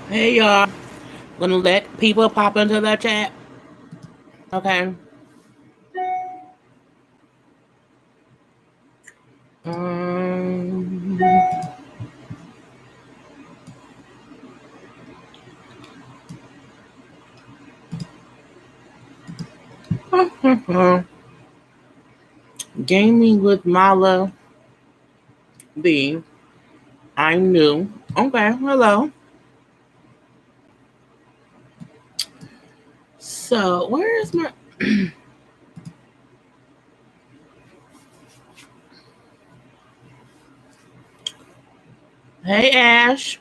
Hey y'all, gonna let people pop into the chat. Okay. Um, Gaming with Mala B. I'm new. Okay, hello. So where is my Hey Ash?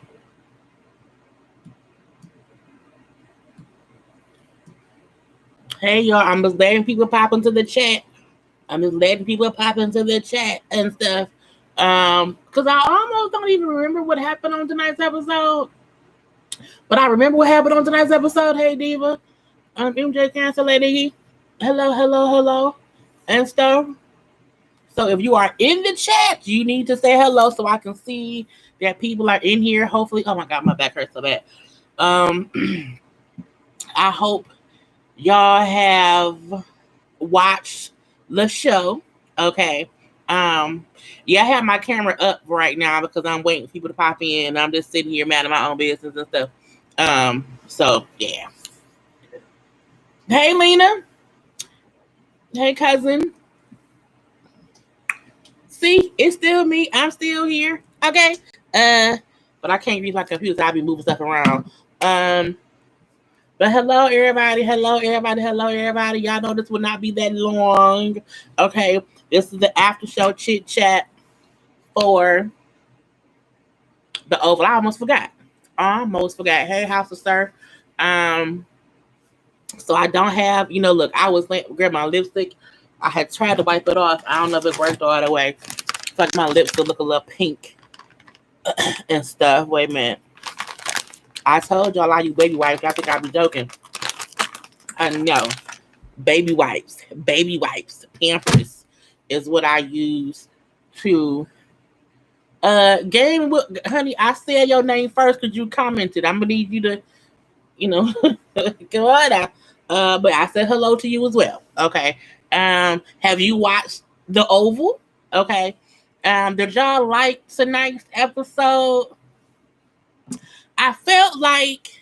Hey y'all, I'm just letting people pop into the chat. I'm just letting people pop into the chat and stuff. Cause I almost don't even remember what happened on tonight's episode. But I remember what happened on tonight's episode. Hey Diva. MJ Cancer Lady. Hello, hello, hello. And stuff. So if you are in the chat, you need to say hello so I can see that people are in here. Hopefully, oh my god, my back hurts so bad. Um, I hope y'all have watched the show. Okay. Um, yeah, I have my camera up right now because I'm waiting for people to pop in. I'm just sitting here, man, in my own business and stuff. So yeah. Hey, Lena. Hey, cousin. See, it's still me. I'm still here. Okay. But I can't use my computer. So I'll be moving stuff around. Um, but hello, everybody. Hello, everybody. Hello, everybody. Y'all know this will not be that long. Okay. This is the after show chit chat for the Oval. I almost forgot. Almost forgot. Hey, House of Sir. Um, so I don't have, look, I was grab my lipstick. I had tried to wipe it off. I don't know if it worked all the way. It's like my lips still look a little pink and stuff. Wait a minute. I told y'all I use baby wipes. I think I'll be joking. I know. Baby wipes, Pampers is what I use to game with honey. I said your name first because you commented. I'm gonna need you to, you know, go on now. But I said hello to you as well. Okay. Have you watched The Oval? Okay. Did y'all like tonight's episode? I felt like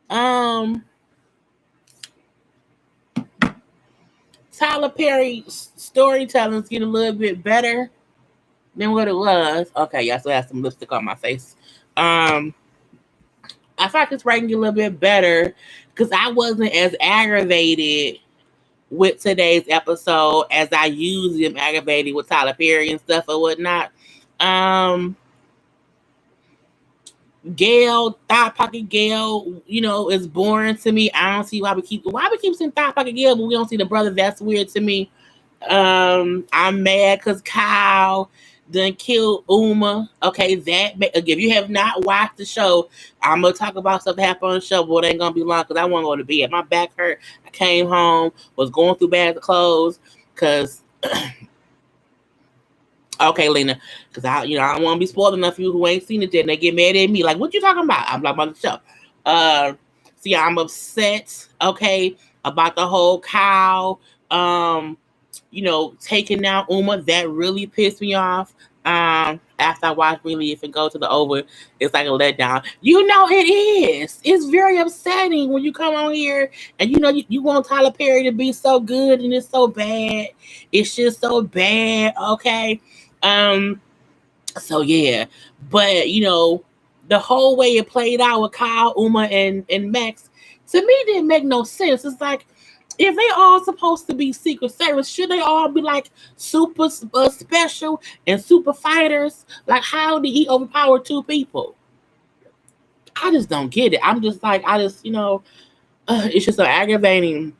um Tyler Perry's storytelling's getting a little bit better than what it was. Okay, yeah, so I have some lipstick on my face. I feel like it's writing a little bit better because I wasn't as aggravated with today's episode as I usually am aggravated with Tyler Perry and stuff or whatnot. Um, Gail, Thought Pocket Gail, is boring to me. I don't see why we keep saying Thought Pocket Gail, but we don't see the brother. That's weird to me. I'm mad because Kyle done killed Uma. Okay, if you have not watched the show, I'm gonna talk about stuff that happened on the show, but it ain't gonna be long because I want to go to bed. My back hurt. I came home, was going through bags of clothes because. Okay, Lena, because I don't want to be spoiled enough for you who ain't seen it yet, and they get mad at me like, "What you talking about?" I'm like, "About the show." So yeah, I'm upset. Okay, about the whole Kyle. Taking down Uma, that really pissed me off. After I watched Relief and Go to the Over, it's like a letdown. It is. It's very upsetting when you come on here and you want Tyler Perry to be so good and it's so bad. It's just so bad. Okay. Um. So yeah, but the whole way it played out with Kyle, Uma, and Max, to me didn't make no sense. It's like, if they all supposed to be Secret Service, should they all be like super special and super fighters? Like, how did he overpower two people? I just don't get it. I'm just like, it's just so aggravating.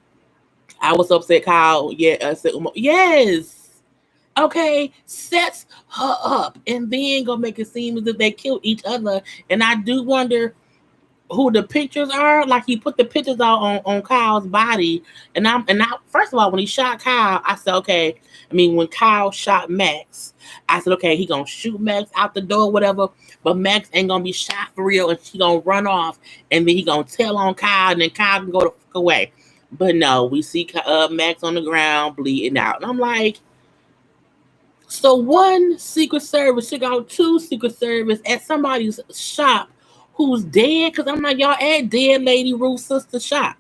I was upset, Kyle. Yeah, yes. Okay, sets her up and then gonna make it seem as if they killed each other. And I do wonder who the pictures are. Like he put the pictures out on Kyle's body, and I first of all, when he shot Kyle, I said, okay. I mean, when Kyle shot Max, I said, okay, he gonna shoot Max out the door, whatever. But Max ain't gonna be shot for real, and he gonna run off, and then he gonna tell on Kyle, and then Kyle can go the fuck away. But no, we see Max on the ground bleeding out, and I'm like, so one Secret Service took out two Secret Service at somebody's shop who's dead. Cause I'm like, y'all at Dead Lady Ruth's sister shop.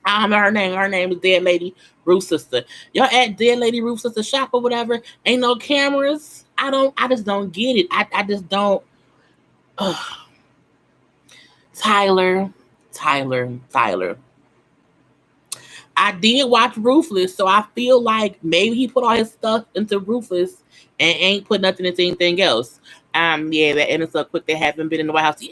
I don't know her name. Her name is Dead Lady Ruth's sister. Y'all at Dead Lady Ruth's sister shop or whatever. Ain't no cameras. I just don't get it. I just don't. Ugh. Tyler. I did watch Ruthless, so I feel like maybe he put all his stuff into Ruthless and ain't put nothing into anything else. Yeah, that ended so quick they haven't been in the White House.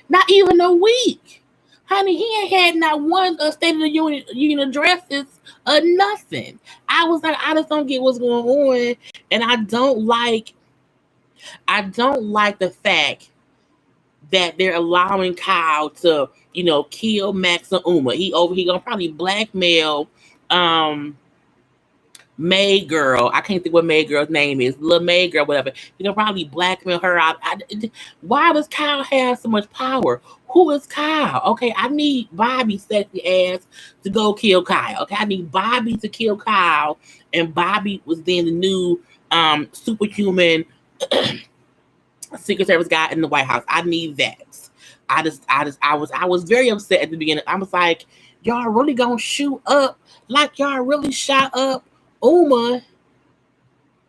Not even a week. Honey, he ain't had not one State of the Union addresses or nothing. I was like, I just don't get what's going on. And I don't like the fact that they're allowing Kyle to, kill Max and Uma. He gonna probably blackmail May girl. I can't think what May girl's name is. Little May girl, whatever. He gonna probably blackmail her out. Why does Kyle have so much power? Who is Kyle? Okay, I need Bobby sexy ass to go kill Kyle. Okay, I need Bobby to kill Kyle, and Bobby was then the new superhuman Secret Service guy in the White House. I need that. I was very upset at the beginning. I was like, y'all really gonna shoot up like y'all really shot up Uma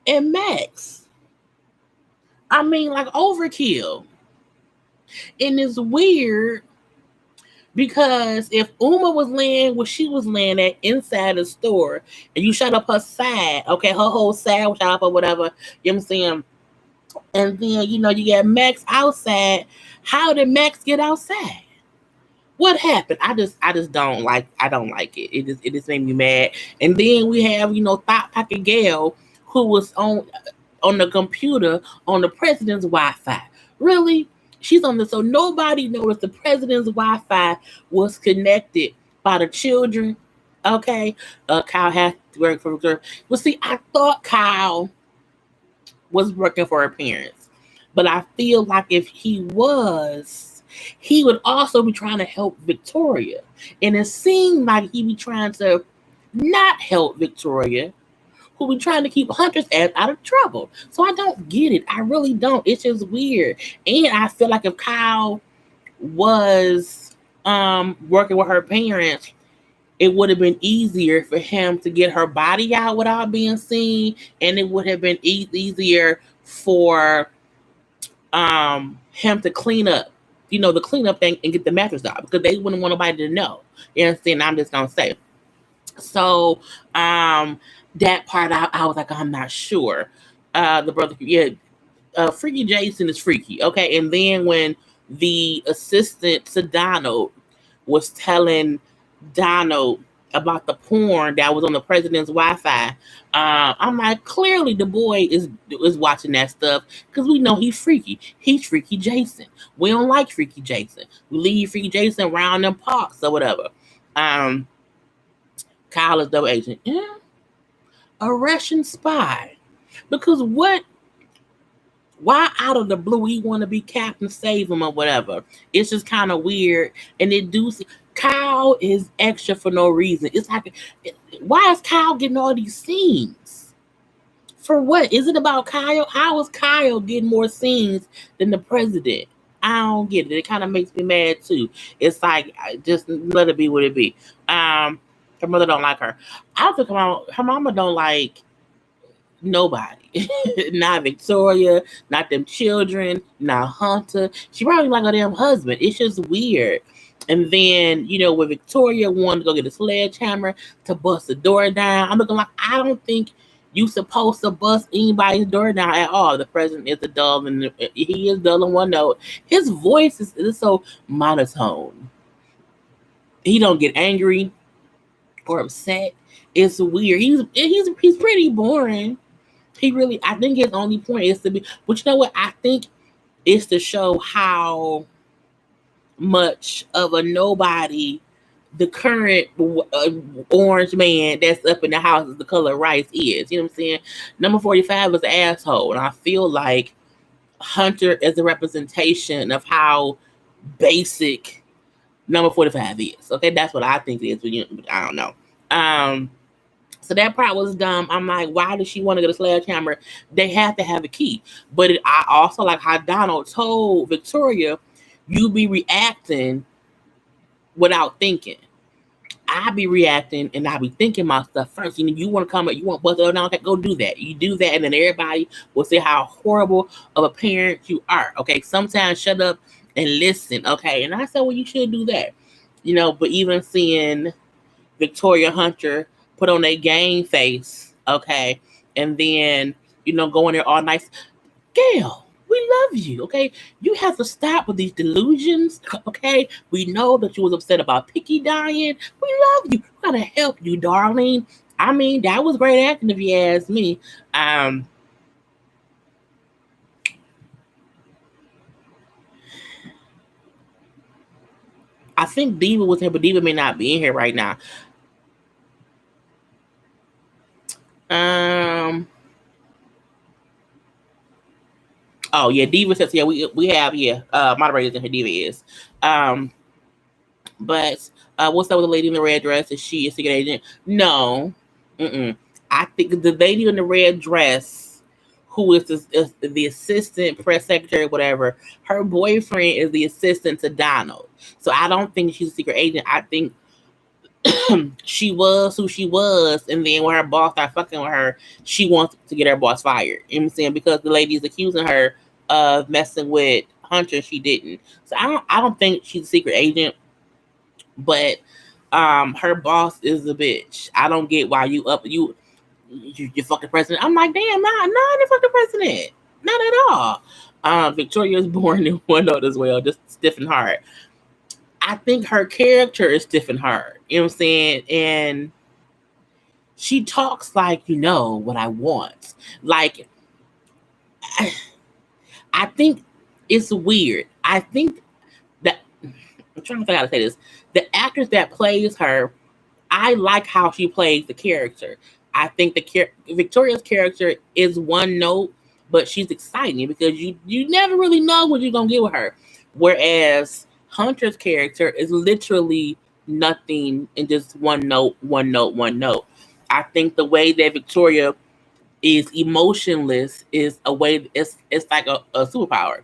and Max. I mean, like overkill. And it's weird because if Uma was laying where she was laying at inside the store and you shot up her side, okay, her whole side was shot up or whatever, you know what I'm saying? And then, you got Max outside. How did Max get outside? What happened? I don't like it. It just made me mad. And then we have, Thought Pocket Gail, who was on the computer on the president's Wi-Fi. Really? She's on so nobody noticed the president's Wi-Fi was connected by the children. Okay. Kyle has to work for her. Well, see, I thought Kyle was working for her parents. But I feel like if he was, he would also be trying to help Victoria. And it seemed like he'd be trying to not help Victoria, who be trying to keep Hunter's ass out of trouble. So I don't get it. I really don't. It's just weird. And I feel like if Kyle was working with her parents, it would have been easier for him to get her body out without being seen. And it would have been easier for him to clean up, the cleanup thing and get the mattress out because they wouldn't want nobody to know. You understand? I'm just gonna say. So that part I was like, I'm not sure. The brother, Freaky Jason is freaky. Okay. And then when the assistant to Donald was telling Donald about the porn that was on the president's Wi-Fi, I'm like, clearly the boy is watching that stuff because we know he's freaky. He's Freaky Jason. We don't like Freaky Jason. We leave Freaky Jason around them parks or whatever. Kyle is double agent. Yeah. A Russian spy. Because why out of the blue he want to be Captain Save him or whatever? It's just kind of weird. And it do see Kyle is extra for no reason. It's like, why is Kyle getting all these scenes? For what? Is it about Kyle? How is Kyle getting more scenes than the president? I don't get it. It kind of makes me mad too. It's like, just let it be what it be. Her mother don't like her. I think her mama don't like nobody. Not Victoria, not them children, not Hunter. She probably like her damn husband. It's just weird. And then, when Victoria wanted to go get a sledgehammer to bust the door down, I'm looking like, I don't think you supposed to bust anybody's door down at all. The president is a dull, and he is dull in one note. His voice is so monotone. He don't get angry or upset. It's weird. He's pretty boring. He really, I think his only point is to be, but you know what? I think it's to show how much of a nobody the current orange man that's up in the house is the color of rice is. You know what I'm saying? Number 45 is an asshole. And I feel like Hunter is a representation of how basic number 45 is. Okay, that's what I think it is. But I don't know. So that part was dumb. I'm like, why does she want to get a sledgehammer? They have to have a key. But I also like how Donald told Victoria, you be reacting without thinking. I be reacting and I be thinking my stuff first. You want to come up, you want to bust it down, okay, go do that. You do that, and then everybody will say how horrible of a parent you are. Okay, sometimes shut up and listen. Okay, and I said, well, you should do that. But even seeing Victoria Hunter put on a game face, okay, and then go in there all nice. Gail, we love you, okay? You have to stop with these delusions, okay? We know that you was upset about Picky dying. We love you. We gotta help you, darling. I mean, that was great acting if you ask me. I think Diva was here, but Diva may not be in here right now. Oh yeah, Diva says we have moderators in here. Diva is. But what's up with the lady in the red dress? Is she a secret agent? No. I think the lady in the red dress, who is the assistant press secretary, whatever, her boyfriend is the assistant to Donald. So I don't think she's a secret agent. I think she was who she was, and then when her boss started fucking with her, she wants to get her boss fired. You know what I'm saying? Because the lady's accusing her of messing with Hunter, she didn't. So I don't think she's a secret agent, but her boss is a bitch. I don't get why you fuck the president. I'm like, damn, nah, I didn't fuck the president. Not at all. Victoria is born in one note as well, just stiff and hard. I think her character is stiff and hard. You know what I'm saying? And she talks like, what I want. Like, I think it's weird. I think that, I'm trying to figure out how to say this. The actress that plays her, I like how she plays the character. I think Victoria's character is one note, but she's exciting because you never really know what you're going to get with her. Whereas Hunter's character is literally nothing and just one note. I think the way that Victoria is emotionless is a way, it's like a superpower.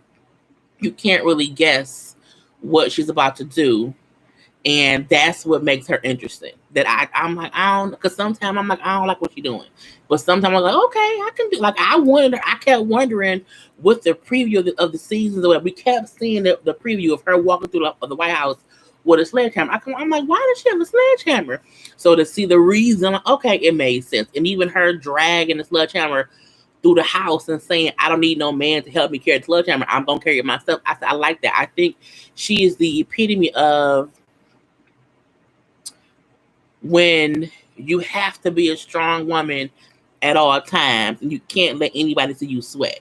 You can't really guess what she's about to do. And that's what makes her interesting. That I'm like, I don't, because sometimes I'm like, I don't like what she's doing. But sometimes I'm like, okay, I can do, like, I kept wondering with the preview of the seasons, we kept seeing the preview of her walking through the White House with a sledgehammer. I'm like, why does she have a sledgehammer? So to see the reason, okay, it made sense. And even her dragging the sledgehammer through the house and saying, I don't need no man to help me carry the sledgehammer. I'm going to carry it myself. I like that. I think she is the epitome of when you have to be a strong woman at all times and you can't let anybody see you sweat.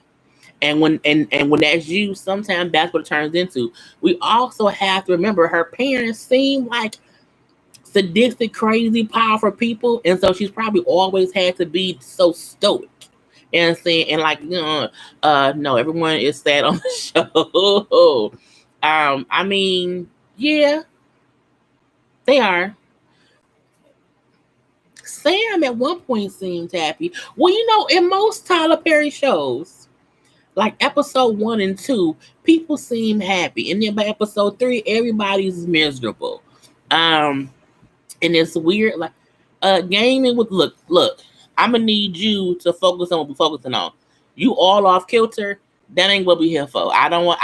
And when that's you, sometimes that's what it turns into. We also have to remember her parents seem like sadistic, crazy, powerful people, and so she's probably always had to be so stoic. And saying, and like, no, everyone is sad on the show. I mean, yeah, they are. Sam at one point seemed happy. Well, in most Tyler Perry shows, like episode 1 and 2, people seem happy. And then by episode 3, everybody's miserable. And it's weird. Like, gaming with, look, I'm going to need you to focus on what we're focusing on. You all off kilter, that ain't what we here for. I don't want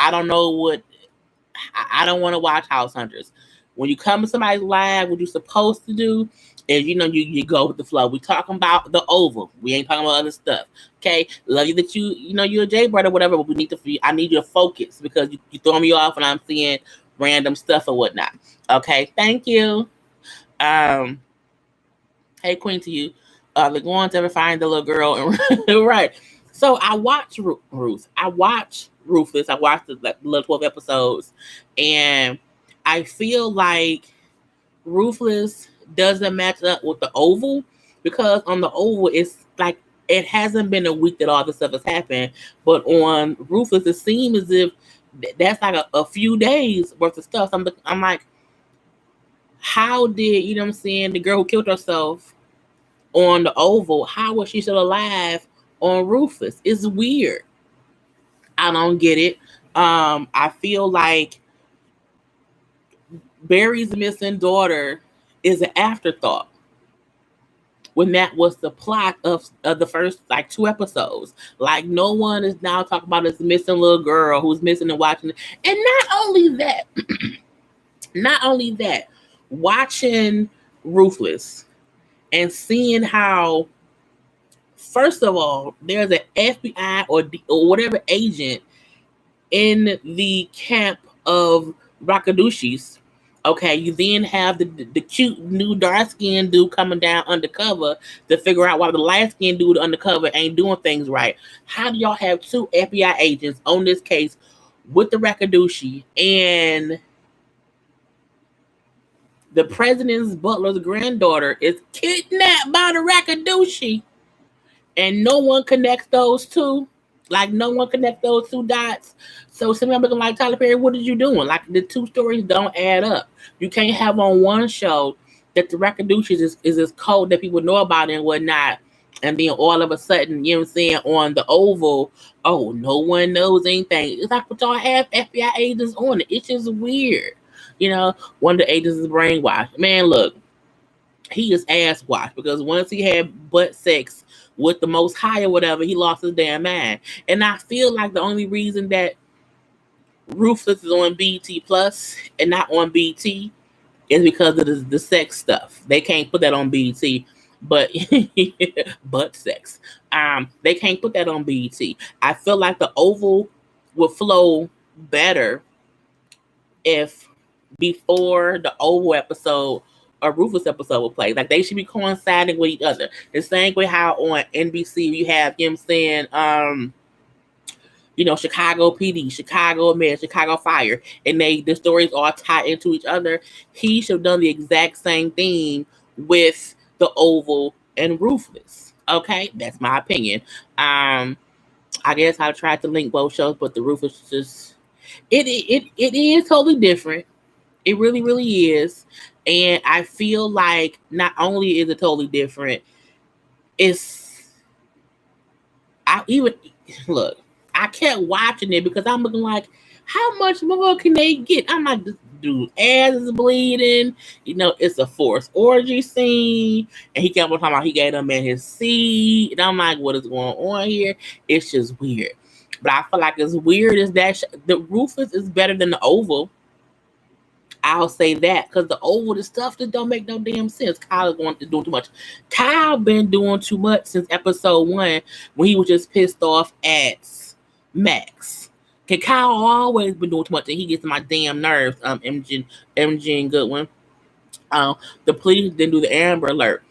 to watch House Hunters. When you come to somebody's live, what you're supposed to do is, you go with the flow. We talking about the Oval. We ain't talking about other stuff. Okay, love you that you're a JayBird or whatever, but I need you to focus because you throw me off and I'm seeing random stuff or whatnot. Okay, thank you. Hey, Queen to you. They're going to ever find the little girl and right. So I watch Ruth. I watch Ruthless. I watched the little 12 episodes, and I feel like Ruthless doesn't match up with the Oval because on the Oval it's like it hasn't been a week that all this stuff has happened, but on Ruthless it seems as if that's like a few days worth of stuff. So I'm like, how did you know what I'm saying? The girl who killed herself on the Oval, how was she still alive on Ruthless? It's weird. I don't get it. I feel like Barry's missing daughter is an afterthought when that was the plot of the first like 2 episodes. Like no one is now talking about this missing little girl who's missing and watching it. And not only that, watching Ruthless and seeing how, first of all, there's an FBI or whatever agent in the camp of Rakadushis. Okay, you then have the cute new dark skinned dude coming down undercover to figure out why the light skinned dude undercover ain't doing things right. How do y'all have 2 FBI agents on this case with the Rakadushi and the president's butler's granddaughter is kidnapped by the Rakadushi and no one connects those two? Like no one connects those 2 dots. So somebody looking like Tyler Perry, what are you doing? Like the 2 stories don't add up. You can't have on one show that the Rakadushis is this code that people know about and whatnot. And then all of a sudden, you know what I'm saying, on the Oval, oh, no one knows anything. It's like, but y'all have FBI agents on it. It's just weird. You know, one of the agents is brainwashed. Man, look, he is ass washed because once he had butt sex with the Most High or whatever, he lost his damn mind. And I feel like the only reason that Ruthless is on BT Plus and not on BT is because of the sex stuff. They can't put that on BT, but butt sex. They can't put that on BT. I feel like the Oval would flow better if before the Oval episode a Ruthless episode would play. Like they should be coinciding with each other. The same way how on NBC you have him saying, Chicago PD, Chicago Med, Chicago Fire, and the stories all tie into each other. He should have done the exact same thing with the Oval and Ruthless. Okay, that's my opinion. I guess I tried to link both shows, but the Ruthless just it is totally different. It really, really is. And I feel like not only is it totally different, I kept watching it because I'm looking like, how much more can they get? I'm like, this dude's ass is bleeding. It's a forced orgy scene. And he kept on talking about he gave them man his seed. And I'm like, what is going on here? It's just weird. But I feel like as weird as that, the Ruthless is better than the Oval. I'll say that because the Oval, the stuff that don't make no damn sense. Kyle is doing too much. Kyle been doing too much since episode 1 when he was just pissed off at Max. Okay, Kyle always been doing too much and he gets on my damn nerves. MG and Goodwin. The police didn't do the Amber Alert.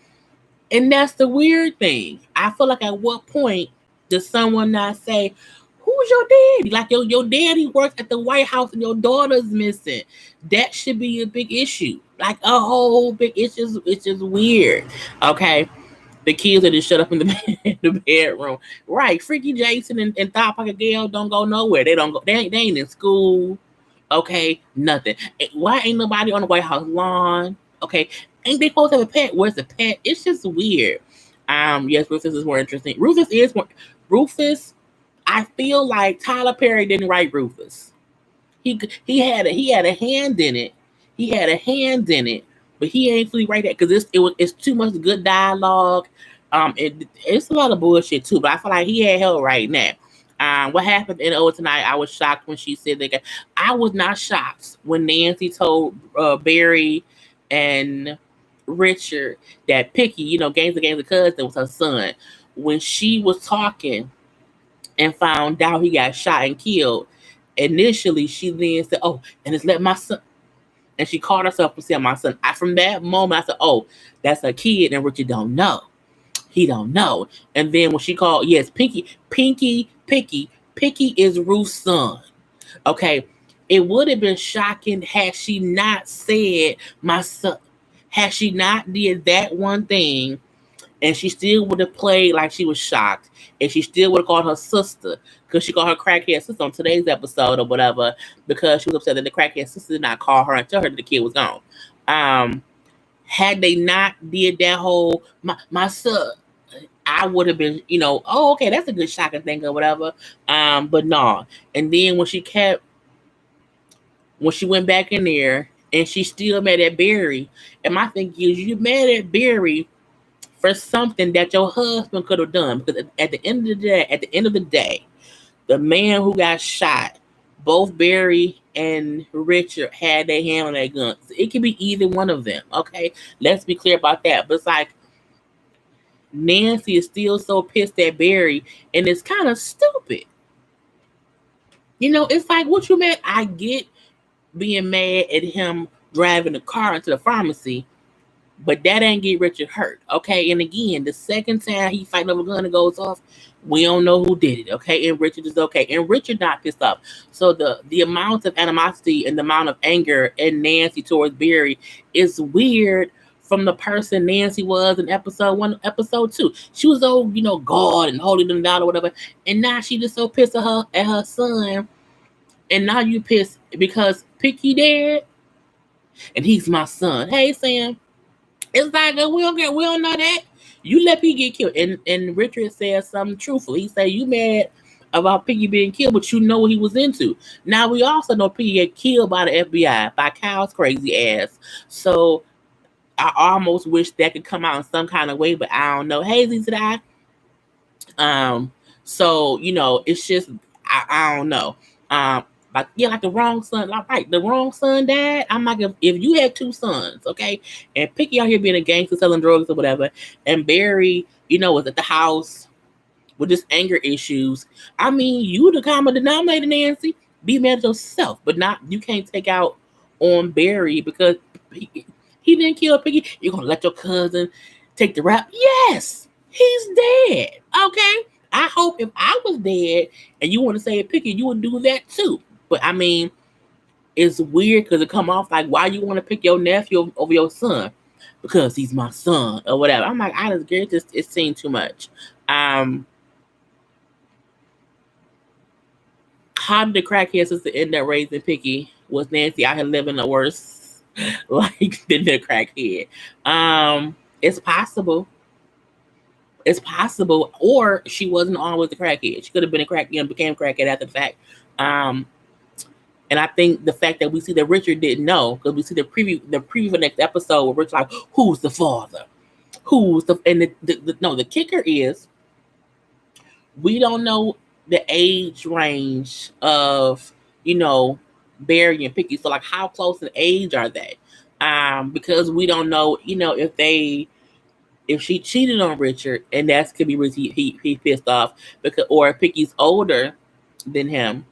And that's the weird thing. I feel like at what point does someone not say, who's your daddy? Like your daddy works at the White House and your daughter's missing. That should be a big issue. Like a whole big issue. It's just weird. Okay. The kids are just shut up in the bedroom. Right. Freaky Jason and Thought Pocket Gail don't go nowhere. They don't go. They ain't in school. Okay. Nothing. Why ain't nobody on the White House lawn? Okay. Ain't they supposed to have a pet? Where's the pet? It's just weird. Yes, Rufus is more interesting. Rufus. I feel like Tyler Perry didn't write Rufus. He had a hand in it. He had a hand in it, but he ain't fully write that because it's too much good dialogue. It's a lot of bullshit too, but I feel like he had hell right now. What happened in tonight? I was shocked when she said that. I was not shocked when Nancy told Barry and Richard that Picky, Games of Cousin was her son. When she was talking and found out he got shot and killed, initially she then said, "Oh, and it's let my son," and she called herself and said, "My son." From that moment, I said, "Oh, that's a kid," and Richard don't know. He don't know. And then when she called, yes, Pinky is Ruth's son. Okay, It would have been shocking had she not said my son, had she not did that one thing, and she still would have played like she was shocked, and she still would have called her sister, because she called her crackhead sister on today's episode or whatever, because she was upset that the crackhead sister did not call her and tell her that the kid was gone. Had they not did that whole my son, I would have been, oh, okay, that's a good shocking thing or whatever. But no. And then when she went back in there and she still mad at Barry, and my thing is, you mad at Barry for something that your husband could have done, because at the end of the day, the man who got shot, both Barry and Richard had their hand on their guns. It could be either one of them. Okay, let's be clear about that. But it's like Nancy is still so pissed at Barry, and it's kind of stupid. It's like, what you mad? I get being mad at him driving the car into the pharmacy, but that ain't get Richard hurt, okay? And again, the second time he fighting over a gun and goes off, we don't know who did it, okay? And Richard is okay. And Richard not pissed off. So the amount of animosity and the amount of anger in Nancy towards Barry is weird from the person Nancy was in episode 1, episode 2. She was old, God and holding them down or whatever. And now she just so pissed at her son. And now you pissed because Picky dead and he's my son. Hey, Sam. It's like, we don't know that. You let Piggy get killed. And Richard said something truthful. He said, you mad about Piggy being killed, but you know what he was into. Now, we also know Piggy got killed by the FBI, by Kyle's crazy ass. So, I almost wish that could come out in some kind of way, but I don't know. Hazy to I. So, it's just, I don't know. Like the wrong son, the wrong son died. I'm like, if you had 2 sons, okay, and Picky out here being a gangster selling drugs or whatever, and Barry, was at the house with just anger issues. I mean, you the common denominator, Nancy. Be mad at yourself, but you can't take out on Barry because he didn't kill Picky. You're gonna let your cousin take the rap? Yes, he's dead. Okay. I hope if I was dead and you want to say Picky, you would do that too. But I mean, it's weird because it come off like, why you want to pick your nephew over your son? Because he's my son or whatever. I'm like, I just get this. It seemed too much. How did the crackhead sister end up raising Picky? Was Nancy out here living a worse life than the crackhead? It's possible. It's possible. Or she wasn't always a crackhead. She could have been a crackhead and became a crackhead after the fact. And I think the fact that we see that Richard didn't know, because we see the preview for the next episode where Richard's like, who's the father? The kicker is we don't know the age range of, Barry and Picky. So like, how close in age are they? Because we don't know, if she cheated on Richard, and that could be he pissed off, because, or if Picky's older than him.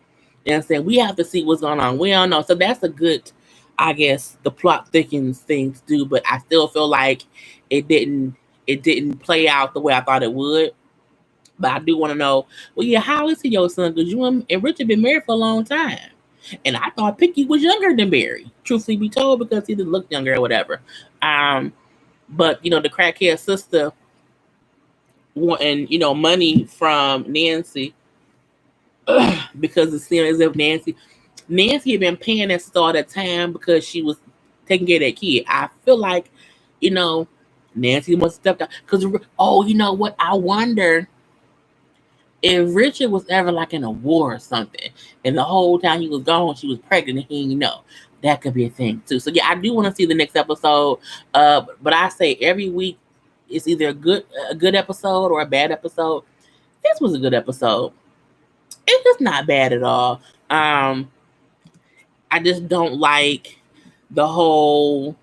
And saying we have to see what's going on. We don't know. So that's a good, I guess, the plot thickens things do, but I still feel like it didn't play out the way I thought it would. But I do want to know, well, yeah, how is he your son? Because you and Richard been married for a long time. And I thought Picky was younger than Barry, truthfully be told, because he didn't look younger or whatever. But the crackhead sister wanting, money from Nancy. Because it seemed as if Nancy had been paying that all that time because she was taking care of that kid. I feel like, Nancy must have stepped out. Because, you know what? I wonder if Richard was ever like in a war or something, and the whole time he was gone, she was pregnant and he didn't know. That could be a thing too. So yeah, I do want to see the next episode. But I say every week it's either a good episode or a bad episode. This was a good episode. It's just not bad at all. I just don't like the whole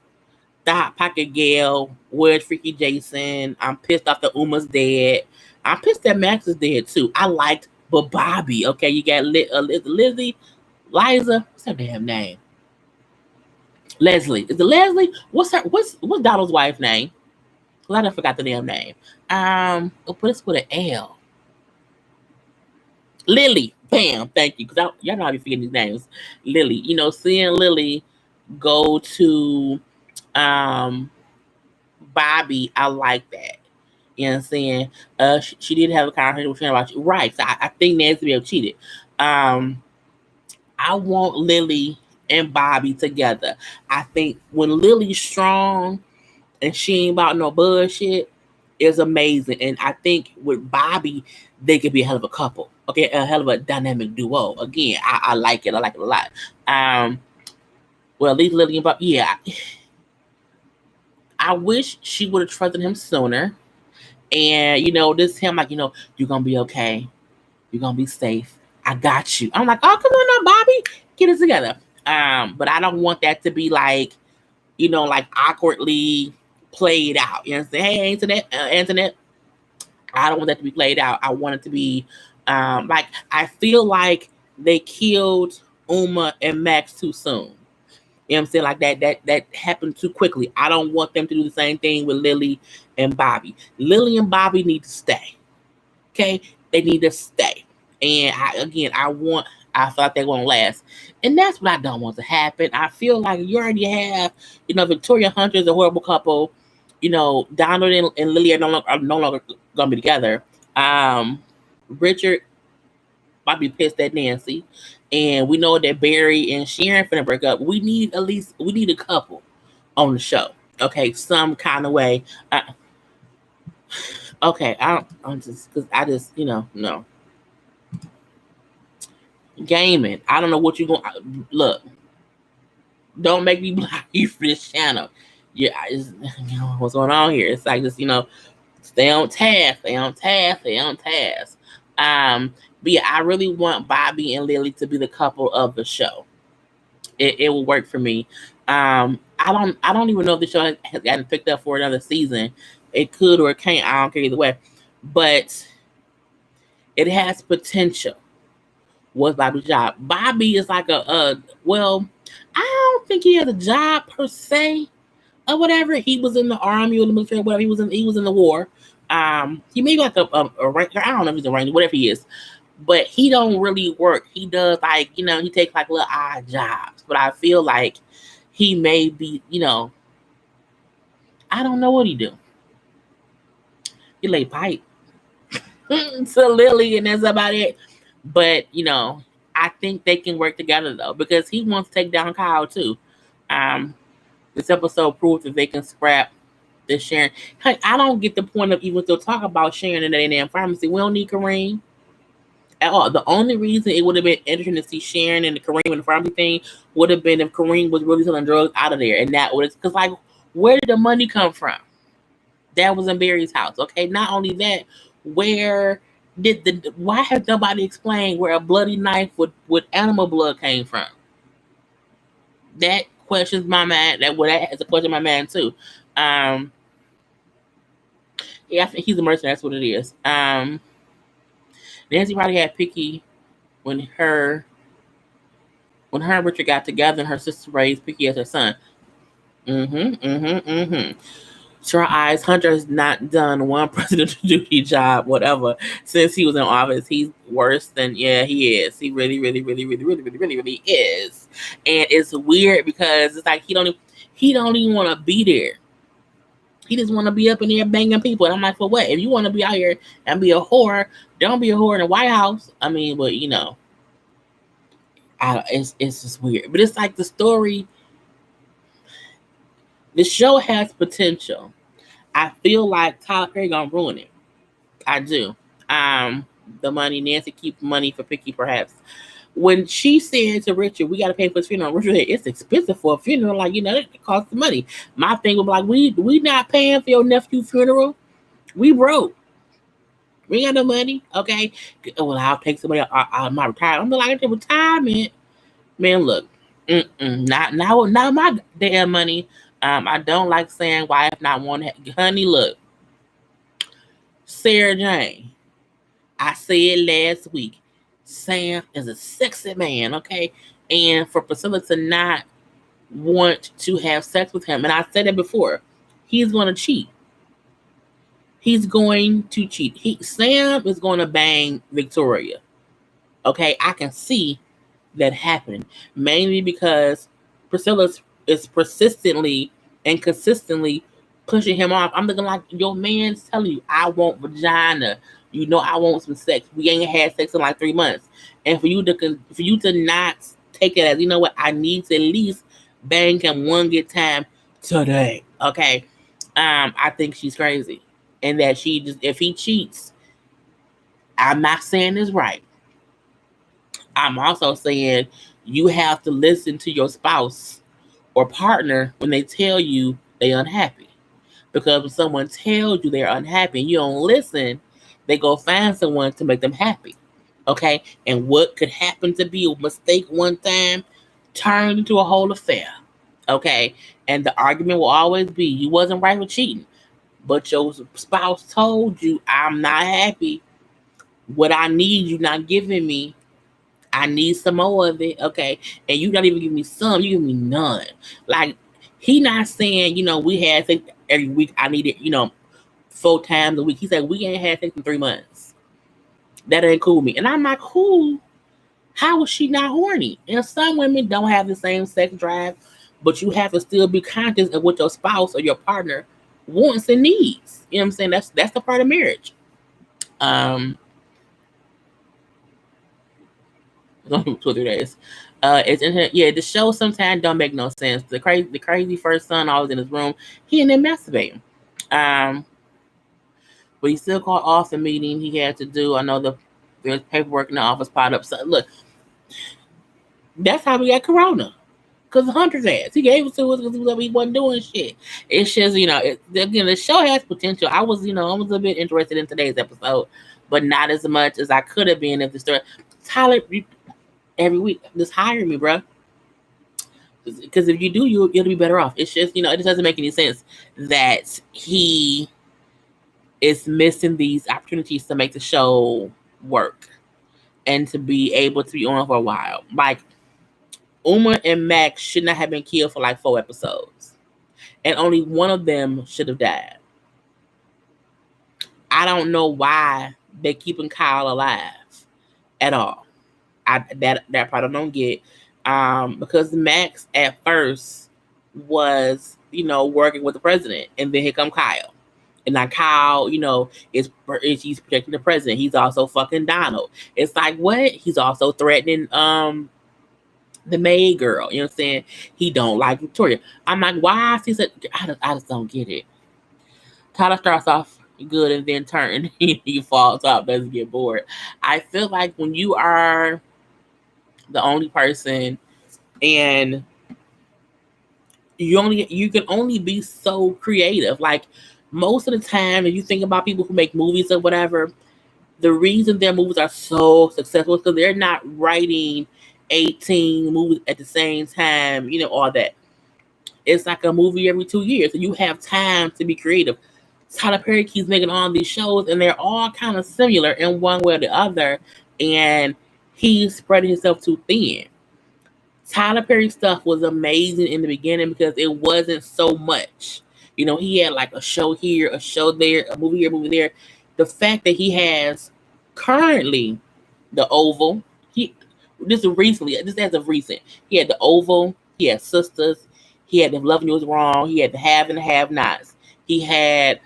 the Hot Pocket Gale, where's Freaky Jason? I'm pissed off that Uma's dead. I'm pissed that Max is dead too. I liked but Bobby. Okay, you got Lizzie, Liza. What's her damn name? Leslie. Is it Leslie? What's Donald's wife's name? I done forgot the damn name. But it's with an L. Lily, bam, thank you. Because y'all know how to forget these names. Lily, seeing Lily go to um Bobby, I like that. You know what I'm saying? She did have a conversation with Sharon about you. Right. So I think Nancy Bell cheated. Um, I want Lily and Bobby together. I think when Lily's strong and she ain't about no bullshit, is amazing. And I think with Bobby, they could be a hell of a couple. Okay, a hell of a dynamic duo. Again, I like it. I like it a lot. Well, at least Lily and Bobby, yeah. I wish she would have trusted him sooner. And this him like, you're gonna be okay. You're gonna be safe. I got you. I'm like, oh, come on now, Bobby, get it together. But I don't want that to be like, like awkwardly played out. You know what I'm saying? Hey, Antoinette, I don't want that to be played out. I want it to be like I feel like they killed Uma and Max too soon. You know what I'm saying? Like that happened too quickly. I don't want them to do the same thing with Lily and Bobby. Lily and Bobby need to stay. Okay? They need to stay. And I feel like they're gonna last. And that's what I don't want to happen. I feel like you already have, Victoria Hunter is a horrible couple. Donald and Lily are no longer gonna be together. Richard might be pissed at Nancy. And we know that Barry and Sharon finna break up. We need a couple on the show. Okay, some kind of way. Okay, I'm just because I just no gaming. I don't know what you going look. Don't make me block you for this channel. Yeah, what's going on here? It's like just stay on task, stay on task, stay on task. But yeah, I really want Bobby and Lily to be the couple of the show. It will work for me. I don't even know if the show has gotten picked up for another season. It could or it can't. I don't care either way. But it has potential. What's Bobby's job? Bobby is like well, I don't think he has a job per se or whatever. He was in the army or the military, whatever. He was in the war. He may be like a ranger. I don't know if he's a ranger, whatever he is. But he don't really work. He does like, he takes like little odd jobs. But I feel like he may be, I don't know what he do. He lay pipe to Lily and that's about it. But, I think they can work together though, because he wants to take down Kyle too. This episode proves that they can scrap this Sharon. Hey, I don't get the point of even still talk about Sharon in that damn pharmacy. We don't need Kareem at all. The only reason it would have been interesting to see Sharon and the Kareem and the pharmacy thing would have been if Kareem was really selling drugs out of there, and that was because like, where did the money come from? That was in Barry's house. Okay, not only that, where did why has nobody explained where a bloody knife with animal blood came from? That questions my mind. That has a question in my mind too. Yeah, I think he's a mercenary. That's what it is. Nancy probably had Picky when her and Richard got together and her sister raised Picky as her son. To our eyes, Hunter has not done one presidential duty job, whatever, since he was in office. He's worse than he is. He really is. And it's weird because it's like he don't even want to be there. He just want to be up in there banging people. And I'm like, for what? If you want to be out here and be a whore, don't be a whore in the White House. I mean, but it's just weird. But it's like the story. The show has potential. I feel like Tyler Perry gonna ruin it. I do. The money, Nancy keep money for Picky, perhaps. When she said to Richard, "We got to pay for his funeral," Richard said, "It's expensive for a funeral. Like it costs money." My thing would be like, "We not paying for your nephew's funeral. We broke. We ain't got no money. Okay, well I'll take somebody out of my retirement. I'm like, retirement, man. Look, not my damn money." I don't like saying why if not one. Honey, look, Sarah Jane. I said last week, Sam is a sexy man, okay? And for Priscilla to not want to have sex with him, and I said it before, he's going to cheat. He's going to cheat. Sam is going to bang Victoria. Okay, I can see that happening. Mainly because Priscilla is persistently and consistently pushing him off. I'm looking like your man's telling you, I want vagina. You know, I want some sex. We ain't had sex in like 3 months, and for you to not take it as, you know what, I need to at least bang him one good time today. Okay, I think she's crazy, and that she just, if he cheats, I'm not saying this right. I'm also saying you have to listen to your spouse or partner when they tell you they're unhappy. Because when someone tells you they're unhappy and you don't listen, they go find someone to make them happy. Okay? And what could happen to be a mistake one time turned into a whole affair. Okay? And the argument will always be you wasn't right with cheating, but your spouse told you, I'm not happy. What I need, you not giving me. I need some more of it, okay? And you don't even give me some, you give me none. Like, he not saying, we had sex every week. I need it, 4 times a week. He said, we ain't had sex in 3 months. That ain't cool with me. And I'm like, who? How is she not horny? And some women don't have the same sex drive, but you have to still be conscious of what your spouse or your partner wants and needs. You know what I'm saying? That's the part of marriage. It's 2 or 3 days. It's in here. Yeah, the show sometimes don't make no sense. The crazy first son always in his room. He in there masturbating. Um, but he still called off the meeting he had to do. I know there's paperwork in the office piled up. So look, that's how we got corona. Cause Hunter's ass, he gave it to us because he wasn't doing shit. It's just, again, the show has potential. I was a bit interested in today's episode, but not as much as I could have been if the story. Tyler, every week, just hire me, bro. Because if you do, you'll be better off. It's just, it just doesn't make any sense that he is missing these opportunities to make the show work and to be able to be on for a while. Like, Uma and Max should not have been killed for like 4 episodes, and only one of them should have died. I don't know why they're keeping Kyle alive at all. That part I don't get. Because Max at first was, working with the president, and then here come Kyle. And now Kyle, is he's protecting the president. He's also fucking Donald. It's like, what? He's also threatening the maid girl. You know what I'm saying? He don't like Victoria. I'm like, why is he such? I just don't get it. Tyler starts off good and then he falls off, doesn't get bored. I feel like when you are the only person and you can only be so creative. Like, most of the time, if you think about people who make movies or whatever, the reason their movies are so successful is because they're not writing 18 movies at the same time, all that. It's like a movie every 2 years, and you have time to be creative. Tyler Perry keeps making all these shows, and they're all kind of similar in one way or the other, and he's spreading himself too thin. Tyler Perry stuff was amazing in the beginning because it wasn't so much. He had like a show here, a show there, a movie here, a movie there. The fact that he has currently the Oval, this as of recent, he had the Oval, he had Sisters, he had the Loving You Was Wrong, he had the Have and the Have Nots, he had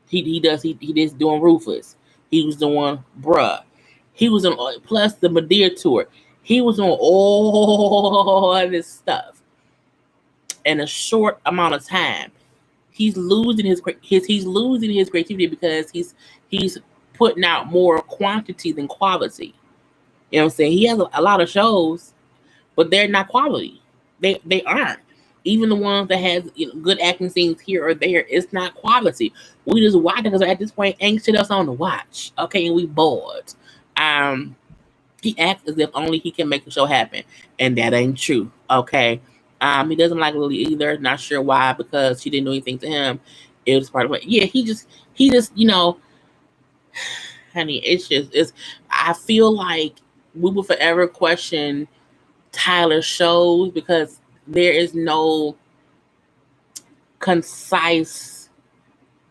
he doing Ruthless, he was doing Bruh, he was on, plus the Madeira tour. He was on all this stuff in a short amount of time. He's losing his creativity because he's putting out more quantity than quality. You know what I'm saying? He has a lot of shows, but they're not quality. They aren't. Even the ones that has good acting scenes here or there, it's not quality. We just watch it because at this point ain't shit else on to watch. Okay, and we bored. He acts as if only he can make the show happen, and that ain't true. Okay, he doesn't like Lily either. Not sure why, because she didn't do anything to him. It was part of it. Yeah, he just, honey. It's. I feel like we will forever question Tyler's shows because there is no concise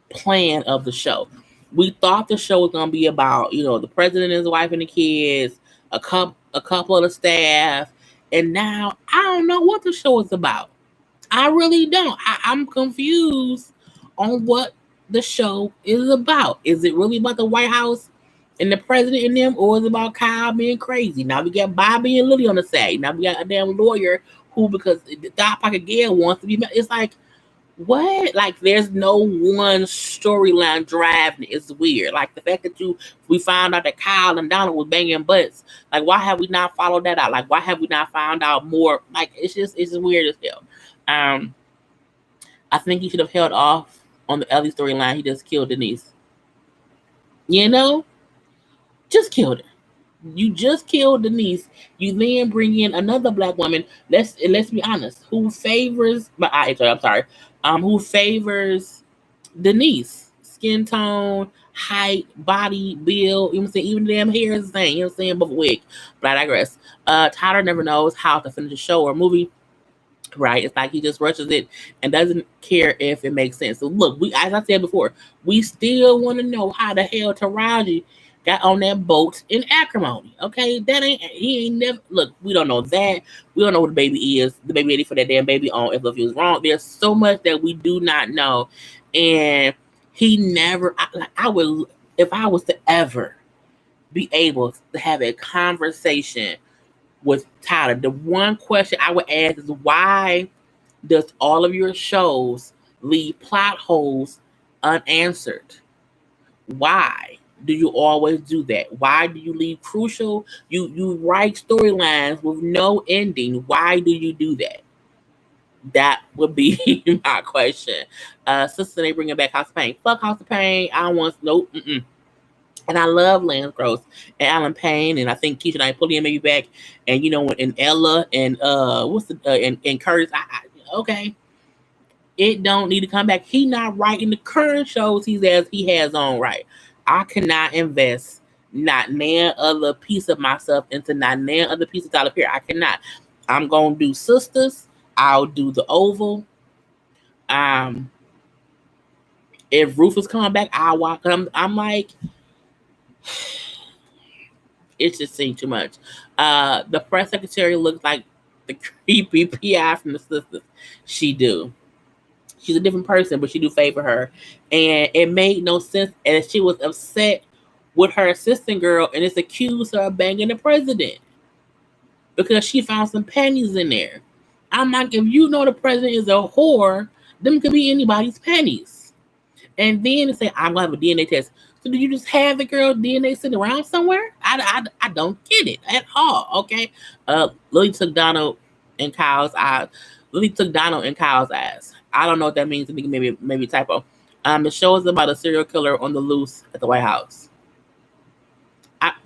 plan of the show. We thought the show was gonna be about, the president and his wife and the kids, a couple of the staff, and now I don't know what the show is about. I really don't. I'm confused on what the show is about. Is it really about the White House and the president and them, or is it about Kyle being crazy? Now we got Bobby and Lily on the side. Now we got a damn lawyer who, because the Doc Pocket Gail wants to be. It's like, what? Like, there's no one storyline driving it. It's weird. Like the fact that we found out that Kyle and Donald was banging butts. Like, why have we not followed that out? Like, why have we not found out more? Like, it's just weird as hell. I think he should have held off on the Ellie storyline. He just killed Denise. Just killed her. You just killed Denise. You then bring in another black woman. Let's be honest. Who favors? I'm sorry. Who favors Denise? Skin tone, height, body, build. You know what I'm saying? Even the damn hair is the same. You know what I'm saying? But wig. But I digress. Tyler never knows how to finish a show or movie. Right? It's like he just rushes it and doesn't care if it makes sense. So look, as I said before, we still want to know how the hell Taraji got on that boat in acrimony. Okay, he ain't never look. We don't know that. We don't know who the baby is. The baby daddy for that damn baby on. If he was wrong, there's so much that we do not know, and he never. I would, if I was to ever be able to have a conversation with Tyler, the one question I would ask is, why does all of your shows leave plot holes unanswered? Why do you always do that? Why do you leave crucial? You write storylines with no ending. Why do you do that? That would be my question. Sister, they bringing back House of Pain. Fuck House of Pain. I don't want nope. And I love Lance Gross and Alan Payne, and I think Keisha Knight Pulliam maybe back, and and Ella and and Curtis. Okay, it don't need to come back. He not writing the current shows he has on right. I cannot invest not nan other piece of myself into not nan other piece of Tyler Perry. I cannot. I'm gonna do Sisters. I'll do The Oval. If Rufus come back, I'll walk. I'm like, it just seemed too much. The press secretary looks like the creepy PI from the Sisters. She do. She's a different person, but she do favor her. And it made no sense. And she was upset with her assistant girl, and it's accused her of banging the president because she found some panties in there. I'm like, if you know the president is a whore, them could be anybody's panties. And then they say, I'm going to have a DNA test. So do you just have the girl DNA sitting around somewhere? I don't get it at all, okay? Lily took Donald in Kyle's eyes. I don't know what that means. I think maybe typo. The show is about a serial killer on the loose at the White House.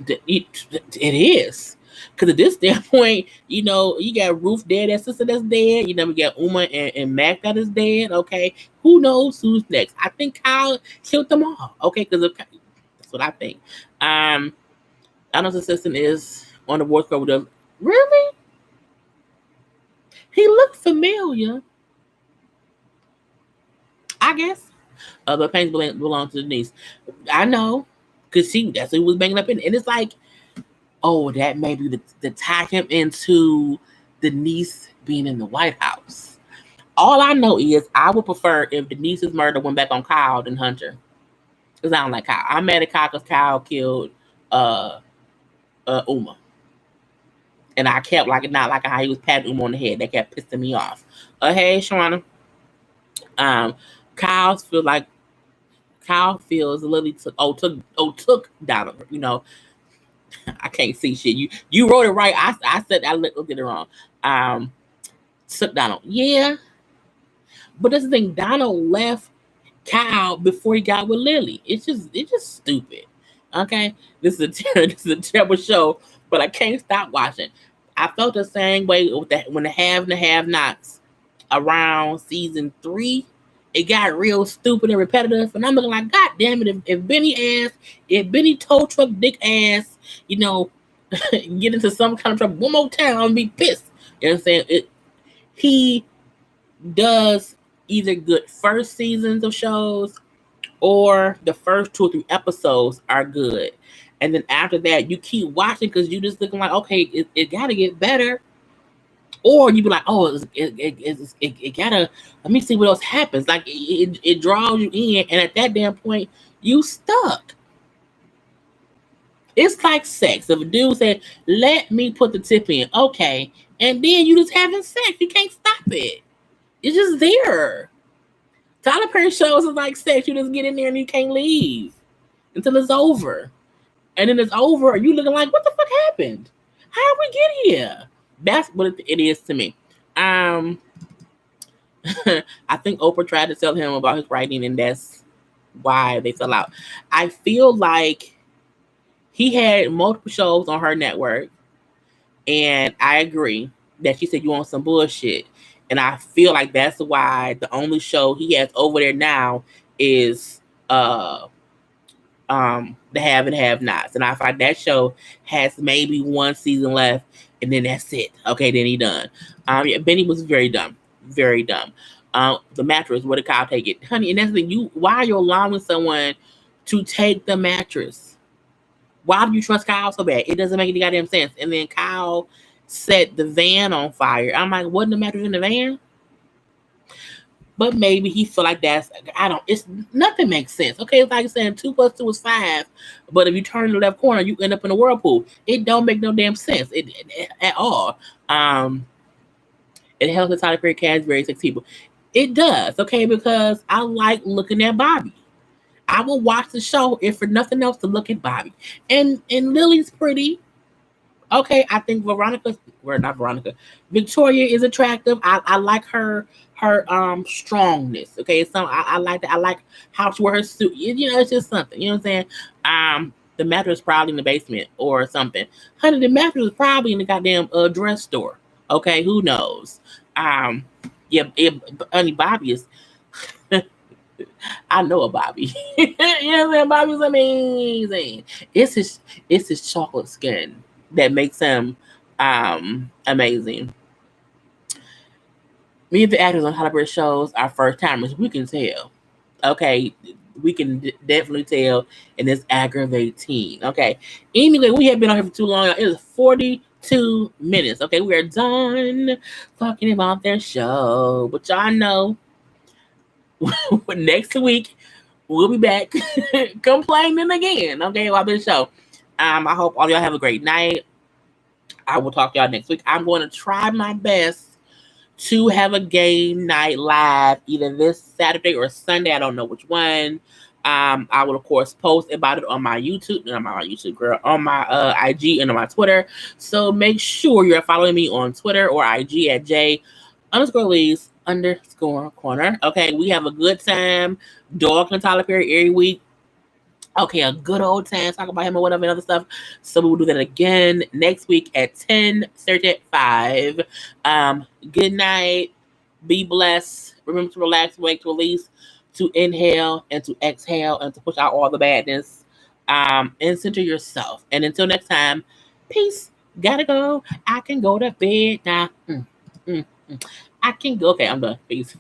It is. Because at this standpoint, you got Ruth dead, that sister that's dead. We got Uma and Mac that is dead. Okay, who knows who's next? I think Kyle killed them all. Okay, because that's what I think. Donald's assistant is on the board with them. Really? He looked familiar. I guess. But Pains belong to Denise. I know, because that's who he was banging up in, and it's like, oh, that may be to tie him into Denise being in the White House. All I know is I would prefer if Denise's murder went back on Kyle than Hunter. Because I don't like Kyle. I'm mad at Kyle because Kyle killed Uma. And I kept not like how he was patting Uma on the head. That kept pissing me off. Hey, Shawana. Kyle feels Lily took Donald. I can't see shit. You wrote it right. I said I looked at it wrong. Took Donald. Yeah. But that's the thing. Donald left Kyle before he got with Lily. It's just stupid. Okay? This is a terrible show, but I can't stop watching. I felt the same way with when the have and the have-nots around season 3. It got real stupid and repetitive, and I'm looking like, God damn it! If Benny tow truck dick ass, get into some kind of trouble one more time, I'm gonna be pissed. You know what I'm saying? He does either good first seasons of shows or the first 2 or 3 episodes are good. And then after that, you keep watching because you just looking like, okay, it got to get better. Or you be like, oh, it gotta, let me see what else happens. Like, it draws you in. And at that damn point, you stuck. It's like sex. If a dude said, let me put the tip in, okay. And then you just having sex. You can't stop it. It's just there. Tyler Perry shows is like sex. You just get in there and you can't leave until it's over. And then it's over, and you looking like, what the fuck happened? How did we get here? That's what it is to me. I think Oprah tried to tell him about his writing, and that's why they fell out. I feel like he had multiple shows on her network, and I agree that she said you want some bullshit. And I feel like that's why the only show he has over there now is the Have and Have Nots. And I find that show has maybe 1 season left, and then that's it. Okay, then he done. Yeah, Benny was very dumb. Very dumb. The mattress, where did Kyle take it? Honey, and that's the thing, why are you allowing someone to take the mattress? Why do you trust Kyle so bad? It doesn't make any goddamn sense. And then Kyle set the van on fire. I'm like, wasn't the mattress in the van? But maybe he feel like it's nothing makes sense. Okay, it's like saying 2 + 2 is 5, but if you turn in the left corner, you end up in a whirlpool. It don't make no damn sense at all. It helps the Tyler Perry cast very 6 people. It does, okay, because I like looking at Bobby. I will watch the show if for nothing else to look at Bobby. And Lily's pretty. Okay, I think Victoria is attractive. I like her strongness. Okay, so I like that. I like how she wears her suit. It's just something. You know what I'm saying? The mattress is probably in the basement or something. Honey, the mattress is probably in the goddamn dress store. Okay, who knows? Honey, Bobby is. I know a Bobby. You know what I'm saying? Bobby's amazing. It's his chocolate skin that makes him amazing. Me and the actors on Tyler Perry shows are first timers. We can tell. Okay, we can definitely tell, and it's aggravating. Okay. Anyway, we have been on here for too long. It is 42 minutes. Okay, we are done talking about their show. But y'all know next week we'll be back complaining again. Okay, about this show. I hope all y'all have a great night. I will talk to y'all next week. I'm going to try my best to have a game night live either this Saturday or Sunday. I don't know which one. I will, of course, post about it on my YouTube, on my IG and on my Twitter. So make sure you're following me on Twitter or IG at J_Lees_Corner. Okay, we have a good time talking Tyler Perry every week. Okay, a good old time, talk about him or whatever and other stuff. So we will do that again next week at 10:35. Good night. Be blessed. Remember to relax, wake, to release, to inhale and to exhale, and to push out all the badness. And center yourself. And until next time, peace. Gotta go. I can go to bed now. I can go. Okay, I'm done. Peace.